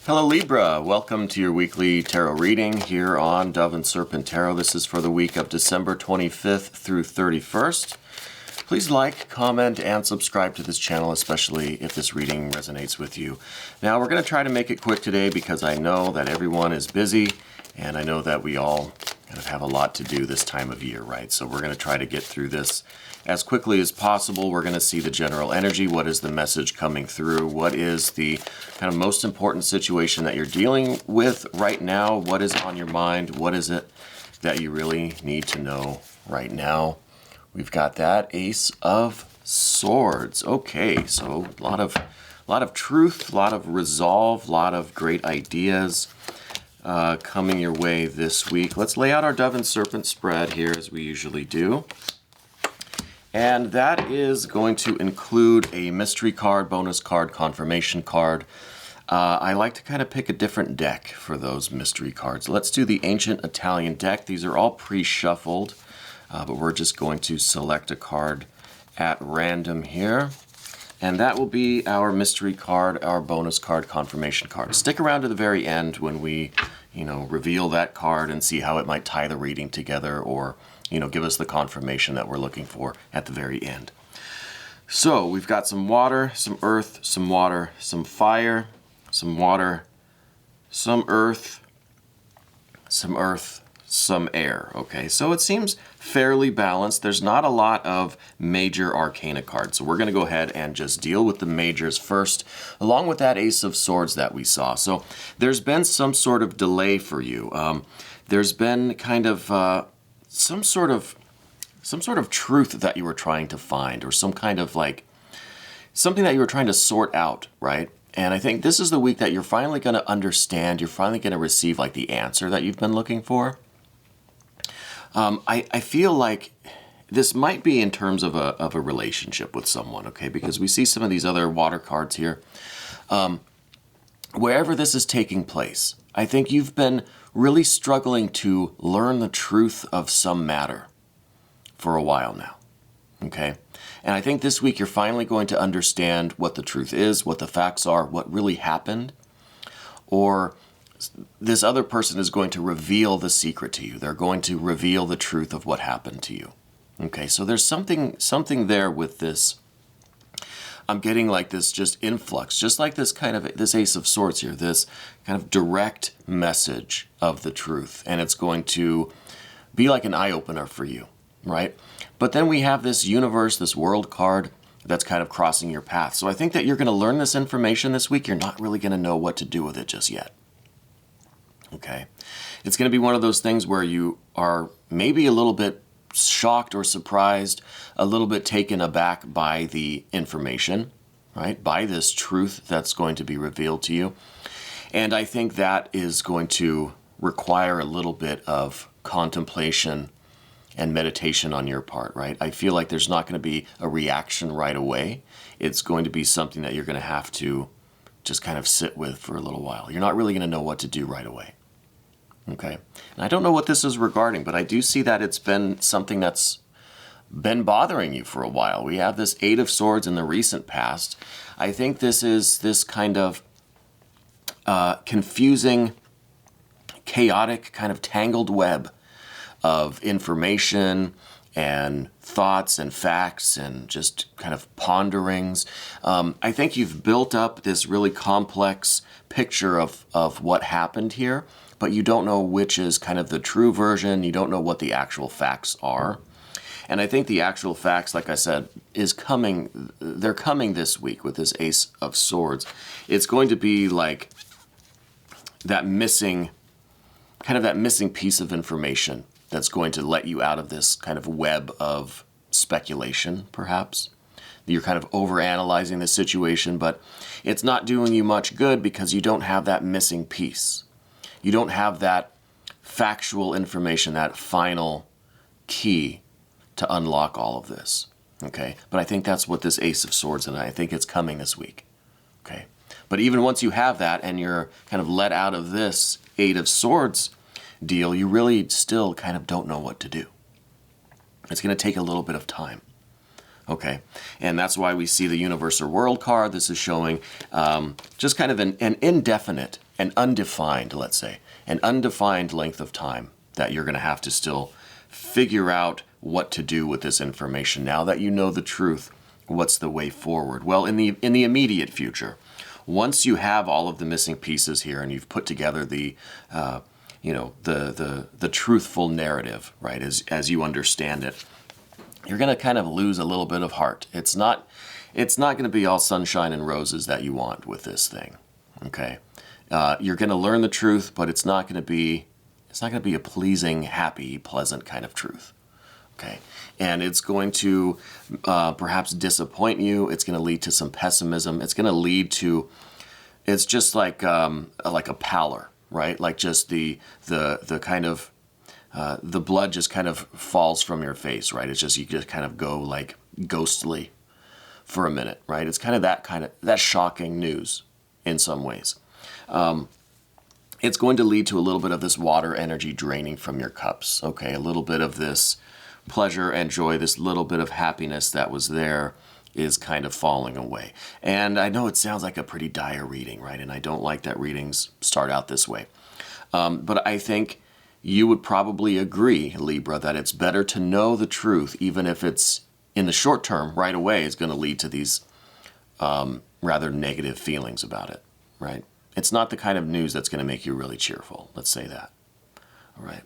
Hello Libra, welcome to your weekly tarot reading here on Dove and Serpent Tarot. This is for the week of December 25th through 31st. Please like, comment, and subscribe to this channel, especially if this reading resonates with you. Now we're going to try to make it quick today because I know that everyone is busy and I know that we all kind of have a lot to do this time of year, right? So we're going to try to get through this as quickly as possible. We're going to see the general energy. What is the message coming through? What is the kind of most important situation that you're dealing with right now? What is on your mind? What is it that you really need to know right now? We've got that Ace of Swords. Okay, so a lot of truth, a lot of resolve, a lot of great ideas coming your way this week. Let's lay out our Dove and Serpent spread here as we usually do. And that is going to include a mystery card, bonus card, confirmation card. I like to kind of pick a different deck for those mystery cards. Let's do the Ancient Italian deck. These are all pre-shuffled, but we're just going to select a card at random here. And that will be our mystery card, our bonus card, confirmation card. Stick around to the very end when we, reveal that card and see how it might tie the reading together or, give us the confirmation that we're looking for at the very end. So we've got some water, some earth, some water, some fire, some water, some earth, some air. Okay, so it seems fairly balanced. There's not a lot of major arcana cards. So we're going to go ahead and just deal with the majors first, along with that Ace of Swords that we saw. So there's been some sort of delay for you. There's been kind of some sort of truth that you were trying to find, or some kind of something that you were trying to sort out, right? And I think this is the week that you're finally going to understand, you're finally going to receive the answer that you've been looking for. I feel like this might be in terms of a relationship with someone, okay? Because we see some of these other water cards here. Wherever this is taking place, I think you've been really struggling to learn the truth of some matter for a while now, okay? And I think this week you're finally going to understand what the truth is, what the facts are, what really happened, or this other person is going to reveal the secret to you. They're going to reveal the truth of what happened to you. Okay, so there's something there with this. I'm getting this just influx, just like this Ace of Swords here, this kind of direct message of the truth. And it's going to be like an eye-opener for you, right? But then we have this universe, this world card that's kind of crossing your path. So I think that you're going to learn this information this week. You're not really going to know what to do with it just yet. Okay. It's going to be one of those things where you are maybe a little bit shocked or surprised, a little bit taken aback by the information, right? By this truth that's going to be revealed to you. And I think that is going to require a little bit of contemplation and meditation on your part, right? I feel like there's not going to be a reaction right away. It's going to be something that you're going to have to just kind of sit with for a little while. You're not really going to know what to do right away. Okay. And I don't know what this is regarding, but I do see that it's been something that's been bothering you for a while. We have this Eight of Swords in the recent past. I think this is this kind of confusing, chaotic, kind of tangled web of information and thoughts and facts and just kind of ponderings. I think you've built up this really complex picture of what happened here, but you don't know which is kind of the true version. You don't know what the actual facts are. And I think the actual facts, like I said, is coming. They're coming this week with this Ace of Swords. It's going to be like that missing piece of information that's going to let you out of this kind of web of speculation, perhaps. You're kind of overanalyzing the situation, but it's not doing you much good because you don't have that missing piece. You don't have that factual information, that final key to unlock all of this, okay? But I think that's what this Ace of Swords, and I think it's coming this week, okay? But even once you have that and you're kind of let out of this Eight of Swords deal, you really still kind of don't know what to do. It's going to take a little bit of time, Okay, and that's why we see the Universe or World card. This is showing just kind of an indefinite, an undefined, let's say, an undefined length of time that you're going to have to still figure out what to do with this information. Now that you know the truth, what's the way forward? Well, in the immediate future, once you have all of the missing pieces here and you've put together the the truthful narrative, right, as you understand it, you're going to kind of lose a little bit of heart. It's not going to be all sunshine and roses that you want with this thing. Okay, you're going to learn the truth, but it's not going to be a pleasing, happy, pleasant kind of truth. Okay, and it's going to perhaps disappoint you. It's going to lead to some pessimism. It's going to lead to, it's just like a pallor, right? Like just the kind of the blood just kind of falls from your face, right? It's just, you just kind of go like ghostly for a minute, right? It's kind of that shocking news in some ways. It's going to lead to a little bit of this water energy draining from your cups, okay? A little bit of this pleasure and joy, this little bit of happiness that was there is kind of falling away. And I know it sounds like a pretty dire reading, right? And I don't like that readings start out this way. But I think you would probably agree, Libra, that it's better to know the truth, even if it's in the short term, right away, is going to lead to these rather negative feelings about it, right? It's not the kind of news that's going to make you really cheerful. Let's say that. All right.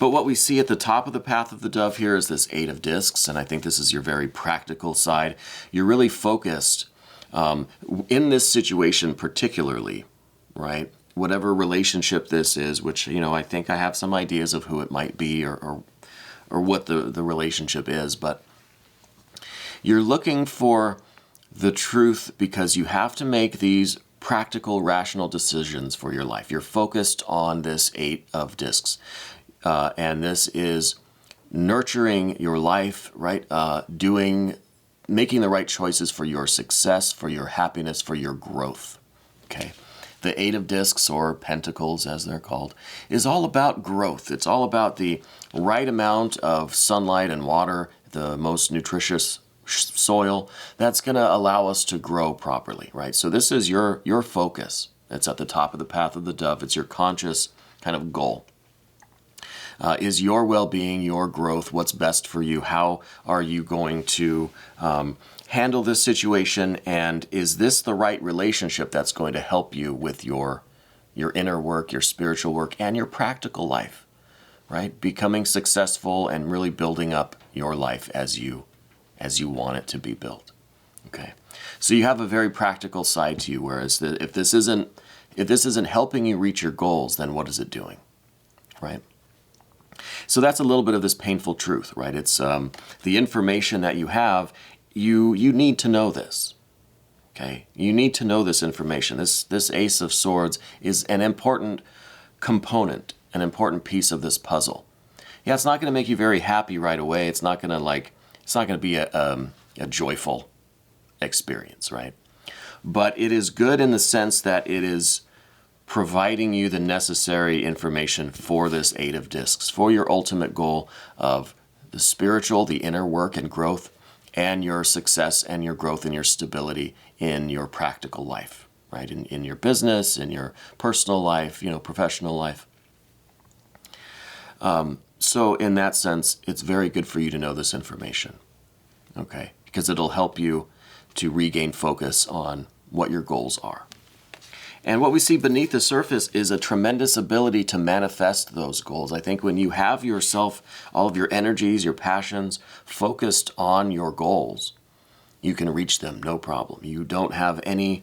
But what we see at the top of the path of the dove here is this 8 of discs, and I think this is your very practical side. You're really focused in this situation particularly, right? Whatever relationship this is, which, I think I have some ideas of who it might be or what the relationship is, but you're looking for the truth because you have to make these practical, rational decisions for your life. You're focused on this 8 of discs. And this is nurturing your life, right? Making the right choices for your success, for your happiness, for your growth, okay? The 8 of discs, or pentacles as they're called, is all about growth. It's all about the right amount of sunlight and water, the most nutritious soil that's going to allow us to grow properly, right? So this is your focus. It's at the top of the path of the dove. It's your conscious kind of goal. Is your well-being, your growth, what's best for you? How are you going to handle this situation? And is this the right relationship that's going to help you with your inner work, your spiritual work, and your practical life, right? Becoming successful and really building up your life as you want it to be built. Okay, so you have a very practical side to you. Whereas if this isn't helping you reach your goals, then what is it doing, right? So that's a little bit of this painful truth, right? It's the information that you have, you need to know this, okay? You need to know this information. This Ace of Swords is an important component, an important piece of this puzzle. Yeah, it's not going to make you very happy right away. It's not going to be a joyful experience, right? But it is good in the sense that it is providing you the necessary information for this 8 of discs, for your ultimate goal of the spiritual, the inner work and growth, and your success and your growth and your stability in your practical life, right? In your business, in your personal life, professional life. So in that sense, it's very good for you to know this information, okay? Because it'll help you to regain focus on what your goals are. And what we see beneath the surface is a tremendous ability to manifest those goals. I think when you have yourself, all of your energies, your passions focused on your goals, you can reach them, no problem. You don't have any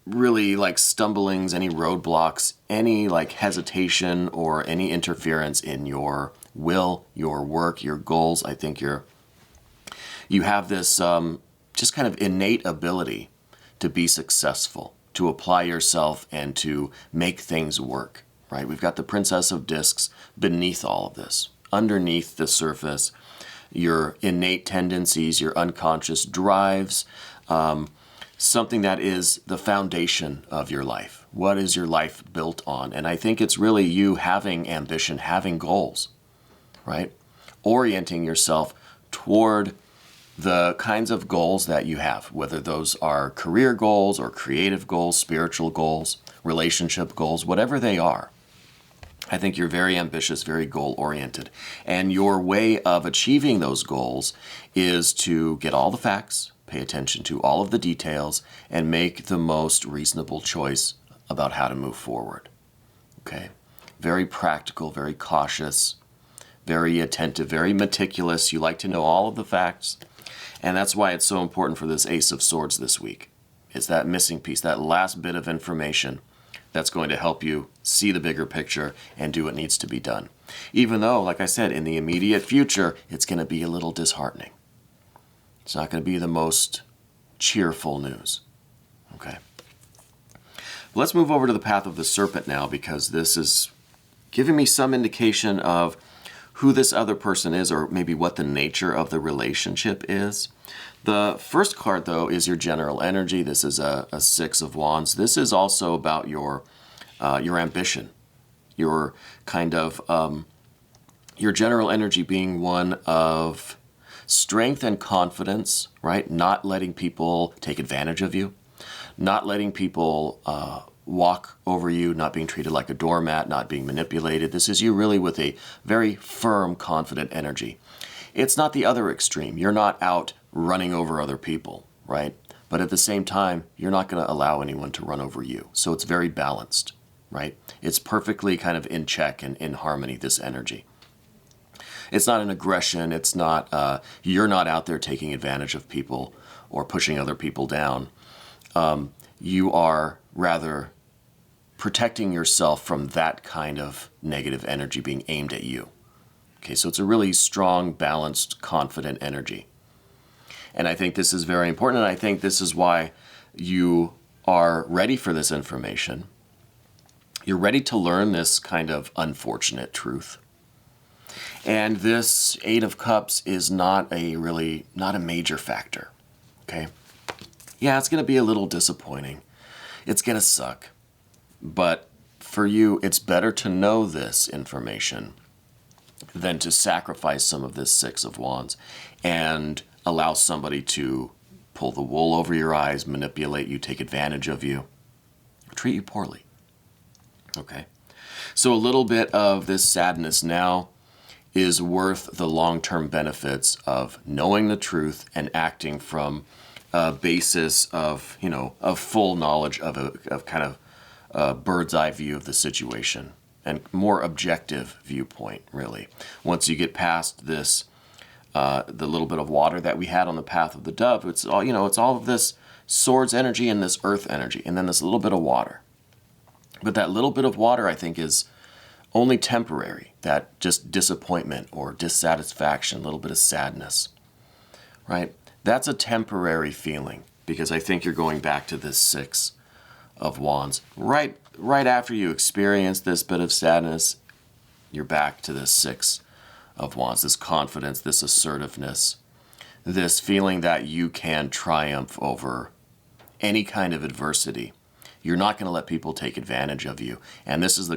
really like stumblings, any roadblocks, any like hesitation or any interference in your will, your work, your goals. I think you have this just kind of innate ability to be successful, to apply yourself and to make things work, right? We've got the Princess of Discs beneath all of this. Underneath the surface, your innate tendencies, your unconscious drives, something that is the foundation of your life. What is your life built on? And I think it's really you having ambition, having goals, right? Orienting yourself toward the kinds of goals that you have, whether those are career goals or creative goals, spiritual goals, relationship goals, whatever they are. I think you're very ambitious, very goal-oriented. And your way of achieving those goals is to get all the facts, pay attention to all of the details, and make the most reasonable choice about how to move forward. Okay? Very practical, very cautious, very attentive, very meticulous. You like to know all of the facts. And that's why it's so important for this Ace of Swords this week. It's that missing piece, that last bit of information that's going to help you see the bigger picture and do what needs to be done. Even though, like I said, in the immediate future, it's going to be a little disheartening. It's not going to be the most cheerful news. Okay. Let's move over to the path of the Serpent now, because this is giving me some indication of who this other person is, or maybe what the nature of the relationship is. The first card, though, is your general energy. This is a Six of Wands. This is also about your ambition, your kind of your general energy being one of strength and confidence, right? Not letting people take advantage of you, not letting people walk over you, not being treated like a doormat, not being manipulated. This is you really with a very firm, confident energy. It's not the other extreme. You're not out running over other people, right? But at the same time, you're not going to allow anyone to run over you. So it's very balanced, right? It's perfectly kind of in check and in harmony, this energy. It's not an aggression. It's not, you're not out there taking advantage of people or pushing other people down. You are rather protecting yourself from that kind of negative energy being aimed at you. Okay, so it's a really strong, balanced, confident energy. And I think this is very important, and I think this is why you are ready for this information. You're ready to learn this kind of unfortunate truth. And this Eight of Cups is not a major factor, okay? Yeah, it's going to be a little disappointing. It's going to suck. But for you, it's better to know this information than to sacrifice some of this Six of Wands and allow somebody to pull the wool over your eyes, manipulate you, take advantage of you, treat you poorly. Okay? So a little bit of this sadness now is worth the long-term benefits of knowing the truth and acting from a basis of, of full knowledge of kind of a bird's eye view of the situation and more objective viewpoint, really. Once you get past this, the little bit of water that we had on the path of the dove, it's all, it's all of this swords energy and this earth energy, and then this little bit of water. But that little bit of water, I think, is only temporary. That just disappointment or dissatisfaction, a little bit of sadness, right? That's a temporary feeling, because I think you're going back to this Six of Wands. Right after you experience this bit of sadness, you're back to this Six of Wands, this confidence, this assertiveness, this feeling that you can triumph over any kind of adversity. You're not going to let people take advantage of you. And this is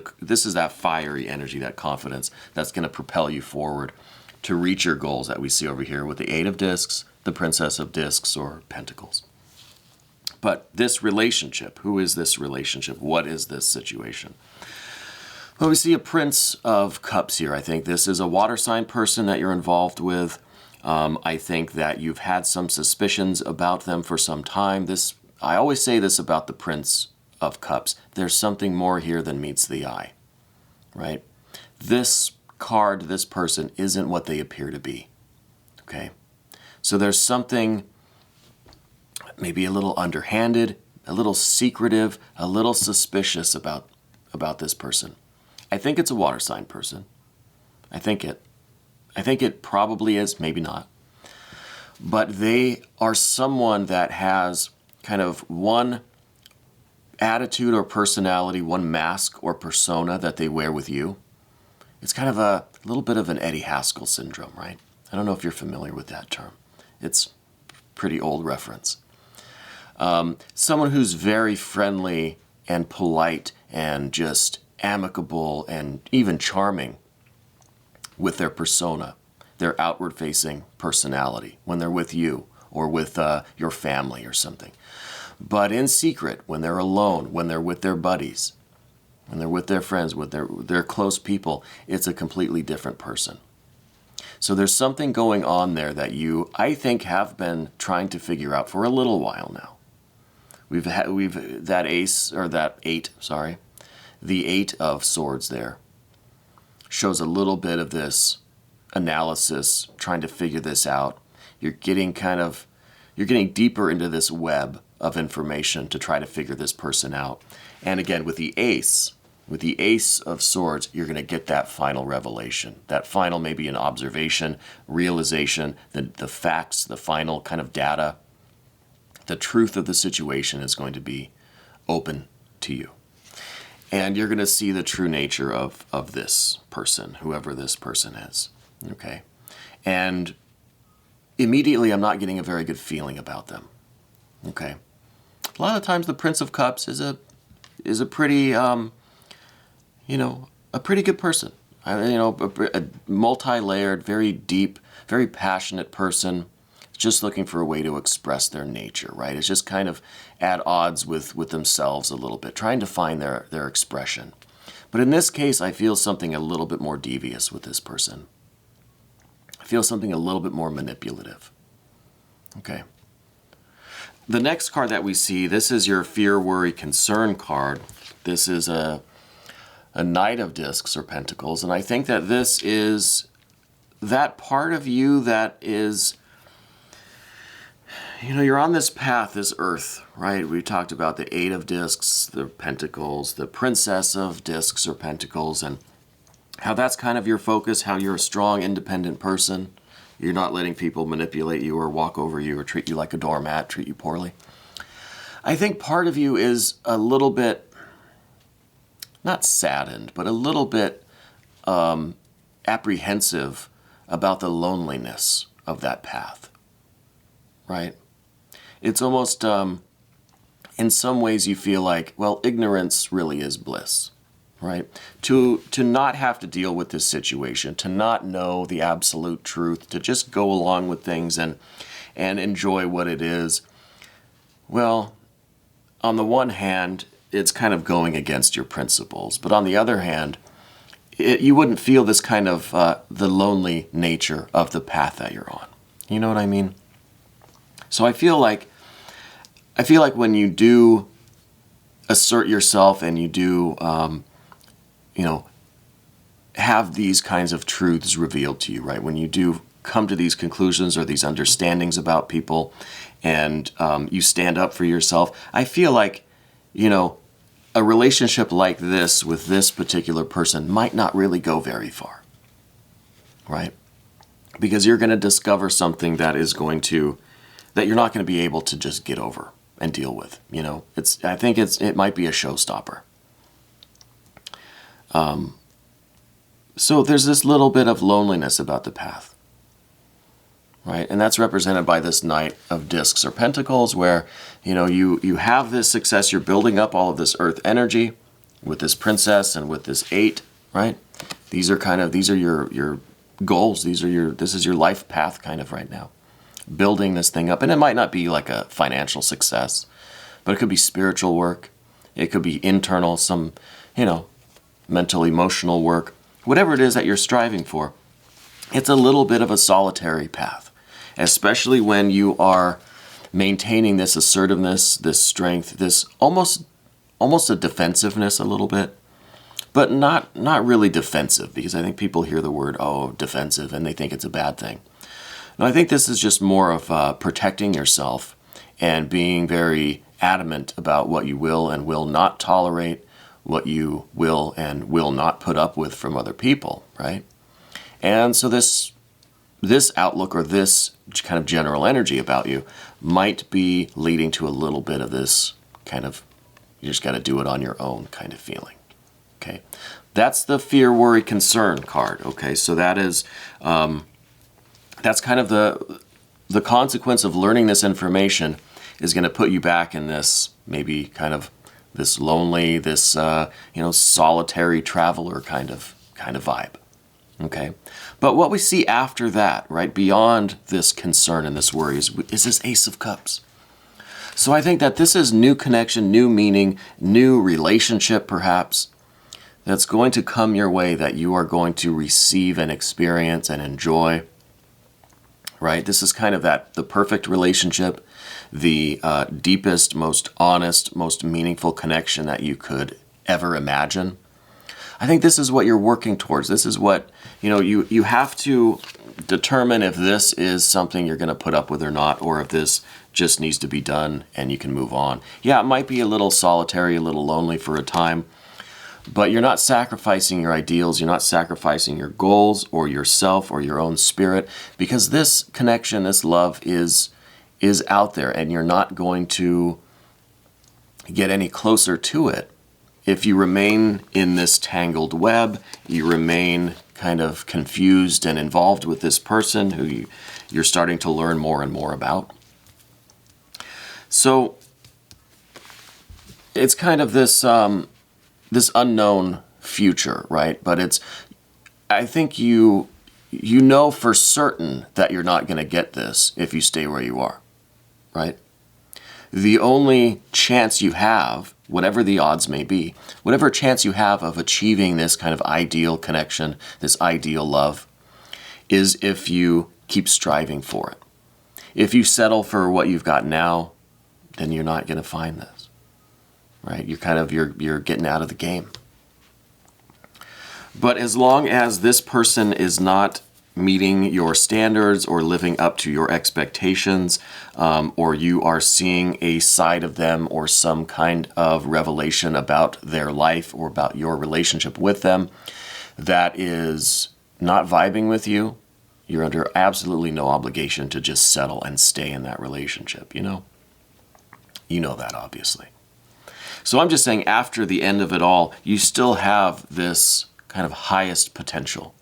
that fiery energy, that confidence that's going to propel you forward to reach your goals that we see over here with the Eight of Discs, the Princess of Discs, or Pentacles. But this relationship, who is this relationship? What is this situation? Well, we see a Prince of Cups here. I think this is a water sign person that you're involved with. I think that you've had some suspicions about them for some time. I always say this about the Prince of Cups. There's something more here than meets the eye, right? This card, this person, isn't what they appear to be, okay? So there's something maybe a little underhanded, a little secretive, a little suspicious about this person. I think it's a water sign person. I think it probably is, maybe not. But they are someone that has kind of one attitude or personality, one mask or persona that they wear with you. It's kind of a little bit of an Eddie Haskell syndrome, right? I don't know if you're familiar with that term. It's a pretty old reference. Someone who's very friendly and polite and just amicable and even charming with their persona. their outward-facing personality when they're with you or with your family or something. But in secret, when they're alone, when they're with their buddies, when they're with their friends, with their close people, it's a completely different person. So there's something going on there that you, I think, have been trying to figure out for a little while now. That the 8 of Swords there shows a little bit of this analysis, trying to figure this out. You're getting deeper into this web of information to try to figure this person out. And again, with the Ace of Swords, you're going to get that final revelation. That final, maybe an observation, realization, the facts, the final kind of data. The truth of the situation is going to be open to you. And you're going to see the true nature of this person, whoever this person is. Okay? And immediately, I'm not getting a very good feeling about them. Okay? A lot of times, the Prince of Cups is a pretty, a pretty good person. A multi-layered, very deep, very passionate person, just looking for a way to express their nature, right? It's just kind of at odds with themselves a little bit, trying to find their expression. But in this case, I feel something a little bit more devious with this person. I feel something a little bit more manipulative. Okay. The next card that we see, this is your Fear, Worry, Concern card. This is a Knight of Discs or Pentacles, and I think that this is that part of you that is, you're on this path, this earth, right? We talked about the 8 of Discs, the Pentacles, the Princess of Discs or Pentacles, and how that's kind of your focus, how you're a strong, independent person. You're not letting people manipulate you or walk over you or treat you like a doormat, treat you poorly. I think part of you is a little bit, not saddened, but a little bit apprehensive about the loneliness of that path, right? It's almost, in some ways you feel like, well, ignorance really is bliss, right? To not have to deal with this situation, to not know the absolute truth, to just go along with things and enjoy what it is. Well, on the one hand, it's kind of going against your principles. But on the other hand, you wouldn't feel this kind of the lonely nature of the path that you're on. You know what I mean? So I feel like when you do assert yourself and you do, have these kinds of truths revealed to you, right? When you do come to these conclusions or these understandings about people and you stand up for yourself, I feel like, a relationship like this with this particular person might not really go very far, right? Because you're going to discover something that you're not going to be able to just get over and deal with. I think it might be a showstopper. So there's this little bit of loneliness about the path, right? And that's represented by this Knight of Discs or Pentacles, where you have this success, you're building up all of this earth energy with this princess and with this 8, right? These are your goals. This is your life path kind of right now, building this thing up. And it might not be like a financial success, but it could be spiritual work. It could be internal, some, mental, emotional work, whatever it is that you're striving for. It's a little bit of a solitary path, especially when you are maintaining this assertiveness, this strength, this almost a defensiveness a little bit, but not really defensive, because I think people hear the word, defensive, and they think it's a bad thing. No, I think this is just more of protecting yourself and being very adamant about what you will and will not tolerate, what you will and will not put up with from other people, right? And so this outlook or this kind of general energy about you might be leading to a little bit of this kind of, you just got to do it on your own kind of feeling. Okay, that's the Fear, Worry, Concern card. Okay, so that is, that's kind of the consequence of learning this information is going to put you back in this maybe kind of this lonely, this solitary traveler kind of vibe. Okay, but what we see after that, right, beyond this concern and this worry, is this Ace of Cups. So I think that this is new connection, new meaning, new relationship perhaps, that's going to come your way, that you are going to receive and experience and enjoy, right? This is kind of the perfect relationship, the deepest, most honest, most meaningful connection that you could ever imagine. I think this is what you're working towards. This is what, you have to determine if this is something you're going to put up with or not, or if this just needs to be done and you can move on. Yeah, it might be a little solitary, a little lonely for a time, but you're not sacrificing your ideals, you're not sacrificing your goals or yourself or your own spirit, because this connection, this love is out there, and you're not going to get any closer to it if you remain in this tangled web, you remain kind of confused and involved with this person who you're starting to learn more and more about. So it's kind of this this unknown future, right? But I think you know for certain that you're not going to get this if you stay where you are, right? The only chance you have, whatever the odds may be, whatever chance you have of achieving this kind of ideal connection, this ideal love, is if you keep striving for it. If you settle for what you've got now, then you're not going to find this, right? You're getting out of the game. But as long as this person is not meeting your standards or living up to your expectations, or you are seeing a side of them or some kind of revelation about their life or about your relationship with them that is not vibing with you, you're under absolutely no obligation to just settle and stay in that relationship, You know that, obviously. So I'm just saying, after the end of it all, you still have this kind of highest potential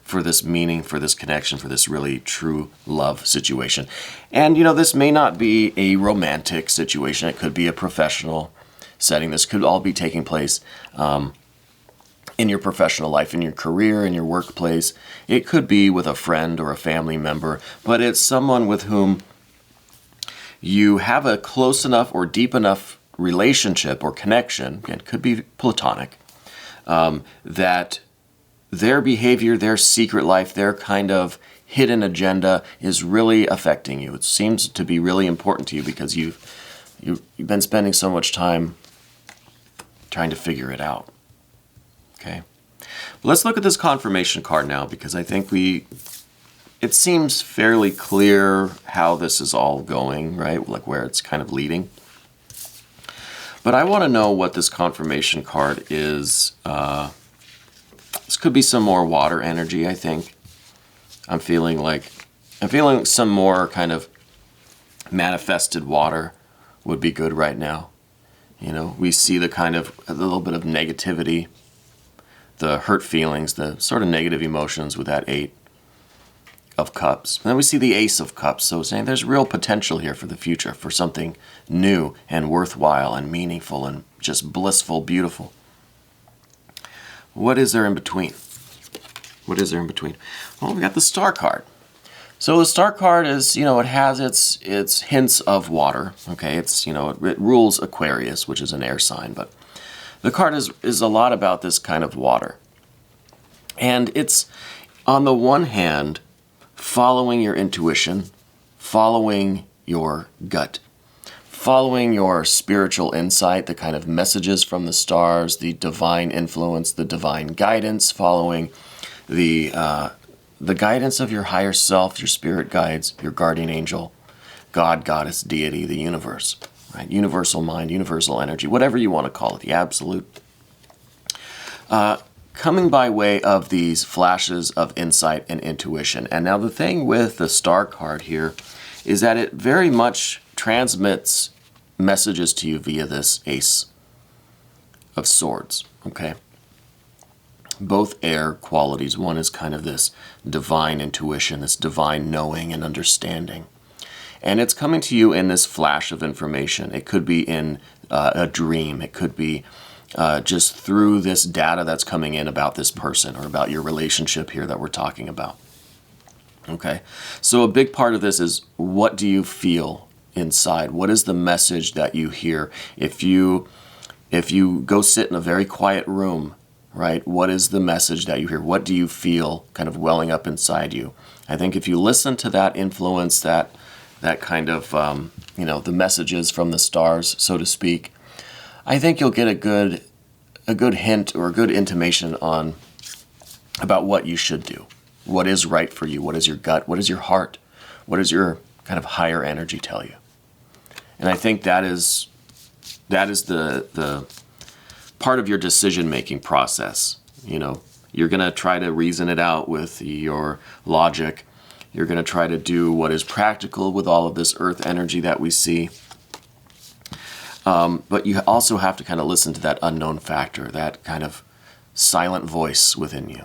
for this meaning, for this connection, for this really true love situation. And, this may not be a romantic situation. It could be a professional setting. This could all be taking place in your professional life, in your career, in your workplace. It could be with a friend or a family member, but it's someone with whom you have a close enough or deep enough relationship or connection, it could be platonic, that their behavior, their secret life, their kind of hidden agenda is really affecting you. It seems to be really important to you because you've been spending so much time trying to figure it out. Okay? Let's look at this confirmation card now, because I think it seems fairly clear how this is all going, right? Like where it's kind of leading. But I want to know what this confirmation card is. This could be some more water energy, I think. I'm feeling some more kind of manifested water would be good right now. We see a little bit of negativity, the hurt feelings, the sort of negative emotions with that 8 of Cups. And then we see the Ace of Cups, so saying there's real potential here for the future, for something new and worthwhile and meaningful and just blissful, beautiful. What is there in between? What is there in between? Well, we got the Star card. So the Star card is, it has its hints of water. Okay, it rules Aquarius, which is an air sign, but the card is a lot about this kind of water. And it's, on the one hand, following your intuition, following your gut, following your spiritual insight, the kind of messages from the stars, the divine influence, the divine guidance, following the guidance of your higher self, your spirit guides, your guardian angel, God, goddess, deity, the universe, right? Universal mind, universal energy, whatever you want to call it, the absolute. Coming by way of these flashes of insight and intuition. And now the thing with the Star card here is that it very much transmits messages to you via this Ace of Swords, okay? Both air qualities. One is kind of this divine intuition, this divine knowing and understanding. And it's coming to you in this flash of information. It could be in a dream. It could be just through this data that's coming in about this person or about your relationship here that we're talking about. Okay, so a big part of this is, what do you feel inside? What is the message that you hear? If you go sit in a very quiet room, right, what is the message that you hear? What do you feel kind of welling up inside you? I think if you listen to that influence, that kind of, the messages from the stars, so to speak, I think you'll get a good hint or a good intimation about what you should do. What is right for you? What is your gut? What is your heart? What does your kind of higher energy tell you? And I think that is the part of your decision-making process. You're going to try to reason it out with your logic. You're going to try to do what is practical with all of this earth energy that we see. But you also have to kind of listen to that unknown factor, that kind of silent voice within you.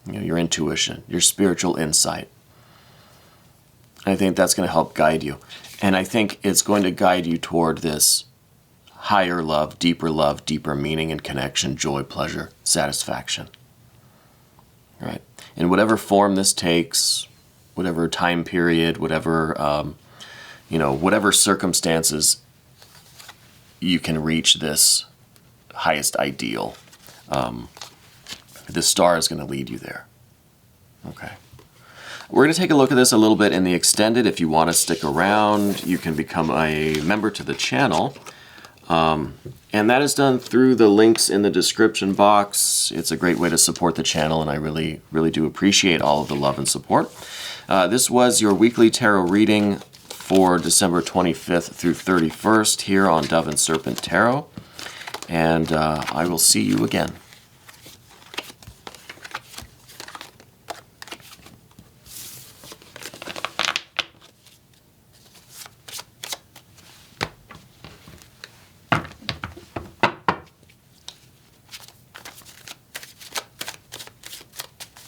Your intuition, your spiritual insight. I think that's going to help guide you. And I think it's going to guide you toward this higher love, deeper meaning and connection, joy, pleasure, satisfaction. All right. In whatever form this takes, whatever time period, whatever circumstances, you can reach this highest ideal. The star is going to lead you there. Okay. We're going to take a look at this a little bit in the extended. If you want to stick around, you can become a member to the channel. And that is done through the links in the description box. It's a great way to support the channel, and I really, really do appreciate all of the love and support. This was your weekly tarot reading for December 25th through 31st here on Dove and Serpent Tarot. And I will see you again.